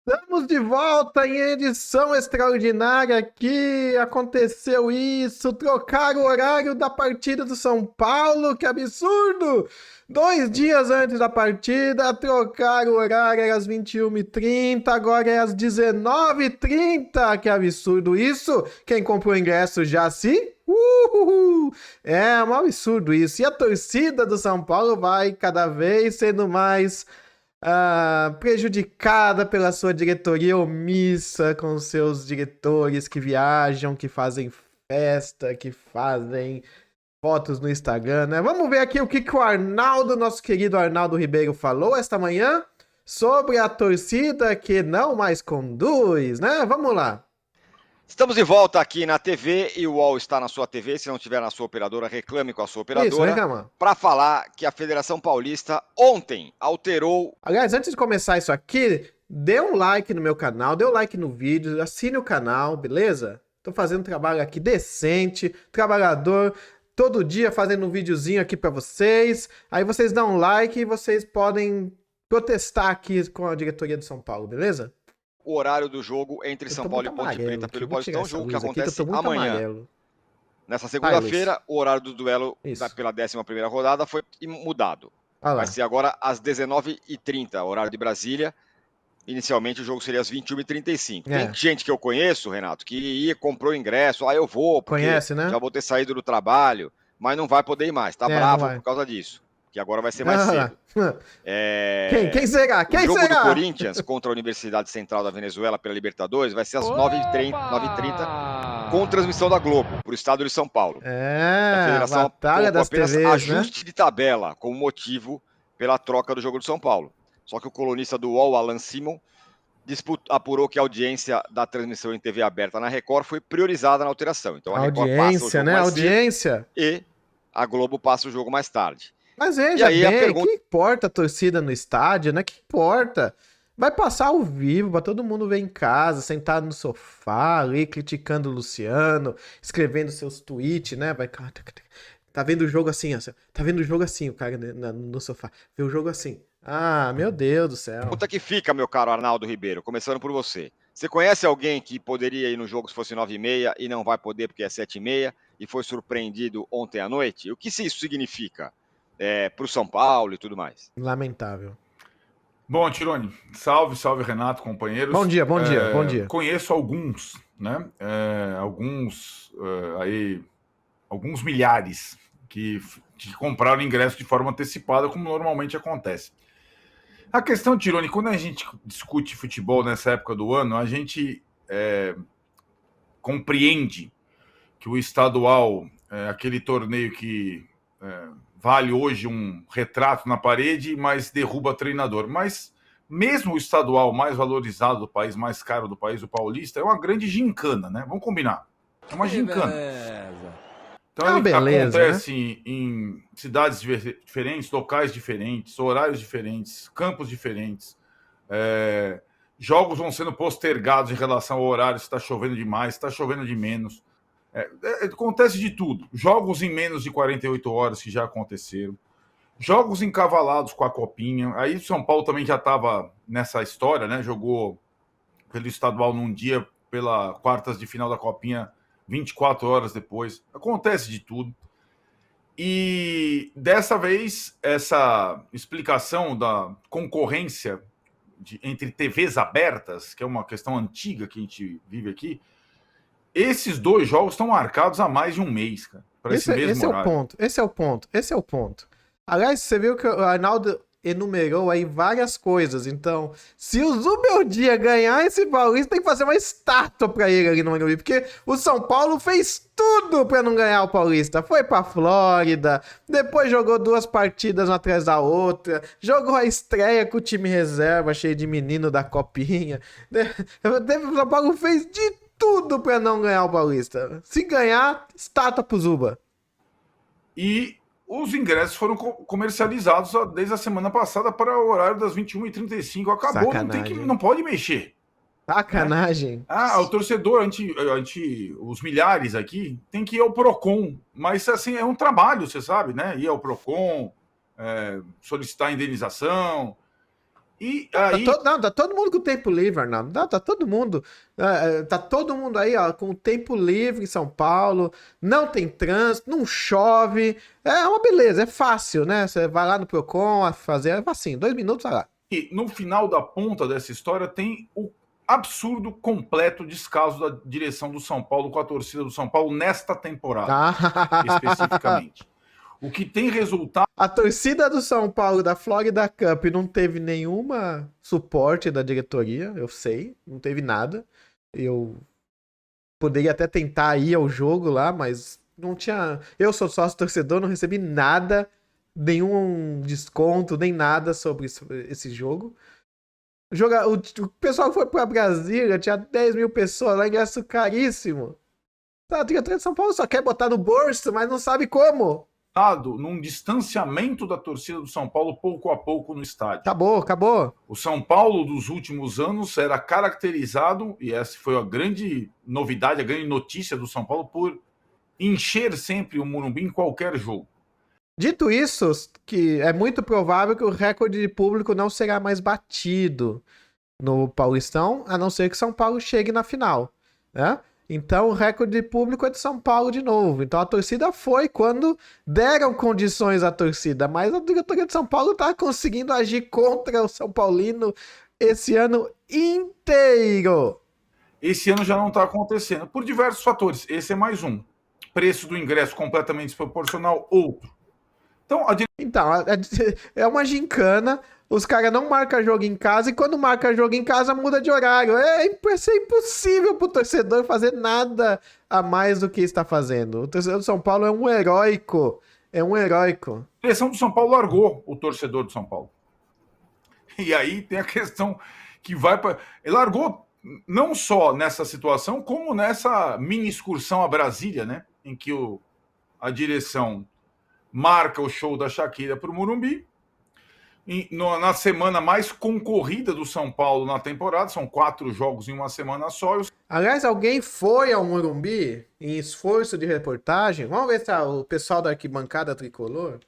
Estamos de volta em edição extraordinária aqui. Aconteceu isso, trocaram o horário da partida do São Paulo, que absurdo! 2 dias antes da partida, trocaram o horário, era às 21h30, agora é às 19h30, que absurdo isso! Quem comprou ingresso já se... É um absurdo isso. E a torcida do São Paulo vai cada vez sendo mais prejudicada pela sua diretoria omissa, com seus diretores que viajam, que fazem festa, que fazem fotos no Instagram, né? Vamos ver aqui o que o Arnaldo, nosso querido Arnaldo Ribeiro, falou esta manhã sobre a torcida que não mais conduz, né? Vamos lá. Estamos de volta aqui na TV e o UOL está na sua TV. Se não tiver na sua operadora, reclame com a sua operadora. Para falar que a Federação Paulista ontem alterou. Aliás, antes de começar isso aqui, dê um like no meu canal, dê um like no vídeo, assine o canal, beleza? Tô fazendo um trabalho aqui decente, trabalhador, todo dia fazendo um videozinho aqui para vocês. Aí vocês dão um like e vocês podem protestar aqui com a diretoria do São Paulo, beleza? O horário do jogo entre São Paulo e Ponte Preta pelo Paulistão, jogo que acontece amanhã. Amarelo. Nessa segunda-feira, o horário do duelo pela 11ª rodada foi mudado. Vai ser agora às 19h30, horário de Brasília. Inicialmente o jogo seria às 21h35. Tem gente que eu conheço, Renato, que comprou ingresso, eu vou, porque conhece, né? Já vou ter saído do trabalho, mas não vai poder ir mais, tá bravo por causa disso. Que agora vai ser mais cedo. Quem será? Quem será? O jogo do Corinthians contra a Universidade Central da Venezuela pela Libertadores vai ser às 9h30, com transmissão da Globo, para o estado de São Paulo. A Federação batalha das apenas TVs, ajuste de tabela como motivo pela troca do jogo de São Paulo. Só que o colunista do UOL, Alan Simon, apurou que a audiência da transmissão em TV aberta na Record foi priorizada na alteração. Então a Record passa o jogo mais cedo e a Globo passa o jogo mais tarde. Mas veja bem, que importa a torcida no estádio, né? Que importa? Vai passar ao vivo, pra todo mundo ver em casa, sentado no sofá, ali, criticando o Luciano, escrevendo seus tweets, né? Vai... Tá vendo o jogo assim, ó. Tá vendo o jogo assim, o cara no sofá. Vê o jogo assim. Ah, meu Deus do céu. Puta que fica, meu caro Arnaldo Ribeiro, começando por você. Você conhece alguém que poderia ir no jogo se fosse 9h30 e não vai poder porque é 7h30 e foi surpreendido ontem à noite? O que isso significa? Para o São Paulo e tudo mais. Lamentável. Bom, Tironi, salve Renato, companheiros. Bom dia. Conheço alguns, né? Alguns milhares que compraram ingresso de forma antecipada, como normalmente acontece. A questão, Tironi, quando a gente discute futebol nessa época do ano, a gente compreende que o estadual, aquele torneio que vale hoje um retrato na parede, mas derruba treinador. Mas mesmo o estadual mais valorizado do país, mais caro do país, o paulista, é uma grande gincana, né? Vamos combinar. É uma gincana. Então ele acontece, né? em cidades diferentes, locais diferentes, horários diferentes, campos diferentes. Jogos vão sendo postergados em relação ao horário, se está chovendo demais, se está chovendo de menos. Acontece de tudo. Jogos em menos de 48 horas que já aconteceram. Jogos encavalados com a copinha. Aí o São Paulo também já estava nessa história, né? Jogou pelo estadual num dia, pela quartas de final da copinha 24 horas depois. Acontece de tudo. E dessa vez, essa explicação da concorrência entre TVs abertas, que é uma questão antiga que a gente vive aqui, esses dois jogos estão marcados há mais de um mês, cara, para esse mesmo horário. Esse é o ponto. Aliás, você viu que o Arnaldo enumerou aí várias coisas. Então, se o Zubeldia ganhar esse Paulista, tem que fazer uma estátua pra ele ali no Morumbi, porque o São Paulo fez tudo pra não ganhar o Paulista. Foi pra Flórida, depois jogou 2 partidas uma atrás da outra, jogou a estreia com o time reserva, cheio de menino da copinha. O São Paulo fez de tudo pra não ganhar o Paulista. Se ganhar, estátua pro Zuba. E os ingressos foram comercializados desde a semana passada para o horário das 21h35. Acabou, não pode mexer. Sacanagem. O torcedor, os milhares aqui, tem que ir ao PROCON. Mas, assim, é um trabalho, você sabe, né? Ir ao PROCON, solicitar indenização. E aí... Tá todo mundo com tempo livre, Arnaldo. Tá todo mundo. Tá todo mundo aí, ó, com tempo livre em São Paulo. Não tem trânsito, não chove. É uma beleza, é fácil, né? Você vai lá no Procon, fazer assim, 2 minutos, vai lá. E no final da ponta dessa história tem o absurdo, completo descaso da direção do São Paulo com a torcida do São Paulo nesta temporada, especificamente. O que tem resultado... A torcida do São Paulo da Florida Cup não teve nenhuma suporte da diretoria, eu sei, não teve nada. Eu poderia até tentar ir ao jogo lá, mas não tinha... Eu sou sócio torcedor, não recebi nada, nenhum desconto, nem nada sobre esse jogo. O pessoal foi pra Brasília, tinha 10 mil pessoas lá, ingresso caríssimo. A diretoria de São Paulo só quer botar no bolso, mas não sabe como. num distanciamento da torcida do São Paulo pouco a pouco no estádio. Acabou. O São Paulo dos últimos anos era caracterizado, e essa foi a grande novidade, a grande notícia do São Paulo, por encher sempre o Morumbi em qualquer jogo. Dito isso, que é muito provável que o recorde de público não será mais batido no Paulistão, a não ser que São Paulo chegue na final, né? Então o recorde de público é de São Paulo de novo. Então a torcida foi quando deram condições à torcida, mas a diretoria de São Paulo tá conseguindo agir contra o São Paulino esse ano inteiro. Esse ano já não está acontecendo, por diversos fatores. Esse é mais um. Preço do ingresso completamente desproporcional, outro. Então, é uma gincana. Os caras não marcam jogo em casa e quando marca jogo em casa muda de horário. É impossível pro torcedor fazer nada a mais do que está fazendo. O torcedor do São Paulo é um heróico. A direção do São Paulo largou o torcedor do São Paulo. E aí tem a questão que vai para... Ele largou não só nessa situação, como nessa mini excursão a Brasília, né? Em que a direção marca o show da Shakira para o Morumbi. Na semana mais concorrida do São Paulo na temporada, são 4 jogos em uma semana só. Aliás, alguém foi ao Morumbi em esforço de reportagem? Vamos ver se o pessoal da arquibancada tricolor.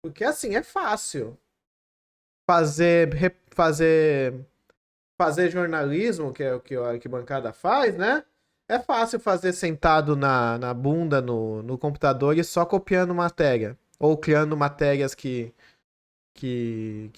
Porque assim, é fácil fazer jornalismo, que é o que a arquibancada faz, né? É fácil fazer sentado na bunda no computador e só copiando matéria. Ou criando matérias que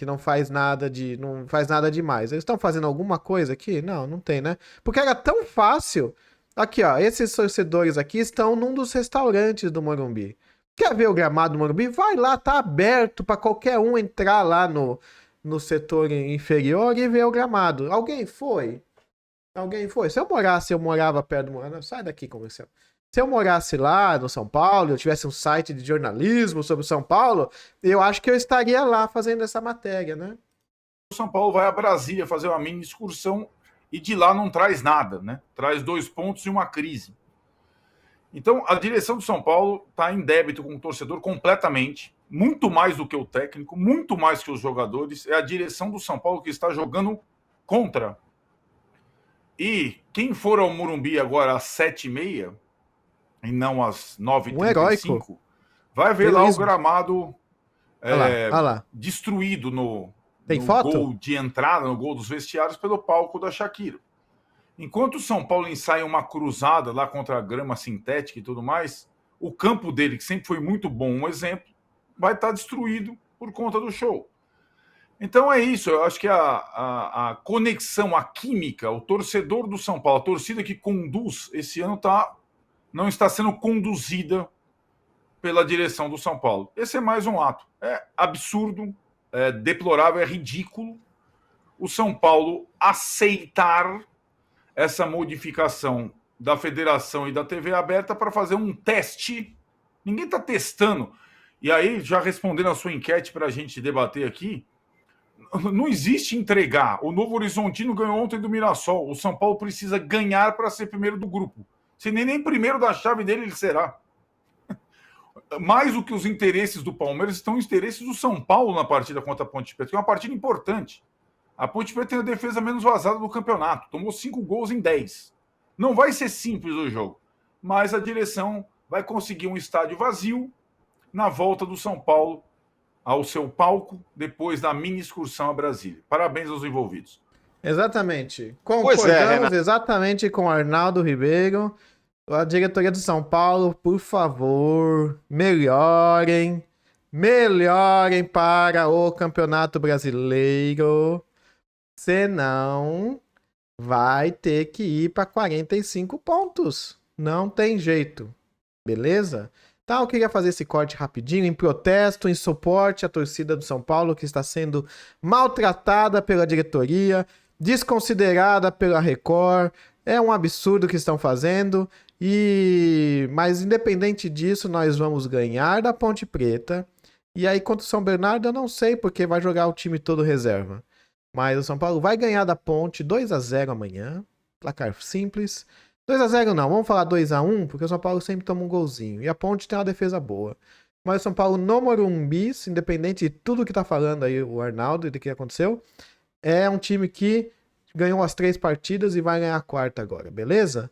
não faz nada demais. Eles estão fazendo alguma coisa aqui? Não tem, né? Porque era tão fácil. Aqui, ó, esses torcedores aqui estão num dos restaurantes do Morumbi. Quer ver o gramado do Morumbi? Vai lá, tá aberto para qualquer um entrar lá no setor inferior e ver o gramado. Alguém foi? Se eu morava perto do Morumbi. Sai daqui, comercial. Se eu morasse lá no São Paulo, eu tivesse um site de jornalismo sobre o São Paulo, eu acho que eu estaria lá fazendo essa matéria, né? O São Paulo vai a Brasília fazer uma mini excursão e de lá não traz nada, né? Traz 2 pontos e uma crise. Então, a direção do São Paulo está em débito com o torcedor completamente, muito mais do que o técnico, muito mais que os jogadores. É a direção do São Paulo que está jogando contra. E quem for ao Morumbi agora às 7h30, e não às 9h35, vai ver lá o gramado destruído no gol de entrada, no gol dos vestiários, pelo palco da Shakira. Enquanto o São Paulo ensaia uma cruzada lá contra a grama sintética e tudo mais, o campo dele, que sempre foi muito bom, um exemplo, vai estar destruído por conta do show. Então é isso, eu acho que a conexão, a química, o torcedor do São Paulo, a torcida que conduz esse ano não está sendo conduzida pela direção do São Paulo. Esse é mais um ato. É absurdo, é deplorável, é ridículo o São Paulo aceitar essa modificação da federação e da TV aberta para fazer um teste. Ninguém está testando. E aí, já respondendo a sua enquete para a gente debater aqui, não existe entregar. O Novo Horizontino ganhou ontem do Mirassol. O São Paulo precisa ganhar para ser primeiro do grupo. Se nem primeiro da chave dele ele será. Mais do que os interesses do Palmeiras, estão os interesses do São Paulo na partida contra a Ponte Preta, que é uma partida importante. A Ponte Preta tem a defesa menos vazada do campeonato. Tomou 5 gols em 10. Não vai ser simples o jogo, mas a direção vai conseguir um estádio vazio na volta do São Paulo ao seu palco depois da mini excursão a Brasília. Parabéns aos envolvidos. Exatamente. Pois é, Concordamos Renato. exatamente com o Arnaldo Ribeiro. A diretoria de São Paulo, por favor, melhorem para o Campeonato Brasileiro. Senão, vai ter que ir para 45 pontos. Não tem jeito. Beleza? Então, eu queria fazer esse corte rapidinho, em protesto, em suporte à torcida do São Paulo, que está sendo maltratada pela diretoria, desconsiderada pela Record. É um absurdo o que estão fazendo. Mas, independente disso, nós vamos ganhar da Ponte Preta. E aí, contra o São Bernardo, eu não sei, porque vai jogar o time todo reserva. Mas o São Paulo vai ganhar da Ponte 2-0 amanhã. Placar simples. 2-0 não, vamos falar 2-1, porque o São Paulo sempre toma um golzinho. E a Ponte tem uma defesa boa. Mas o São Paulo no Morumbi, independente de tudo que tá falando aí o Arnaldo e do que aconteceu, é um time que ganhou as 3 partidas e vai ganhar a 4ª agora, beleza?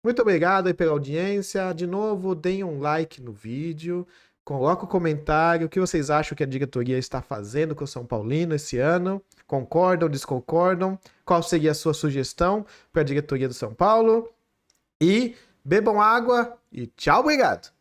Muito obrigado aí pela audiência. De novo, deem um like no vídeo. Coloca um comentário. O que vocês acham que a diretoria está fazendo com o São Paulino esse ano? Concordam, desconcordam? Qual seria a sua sugestão para a diretoria do São Paulo? E bebam água e tchau, obrigado!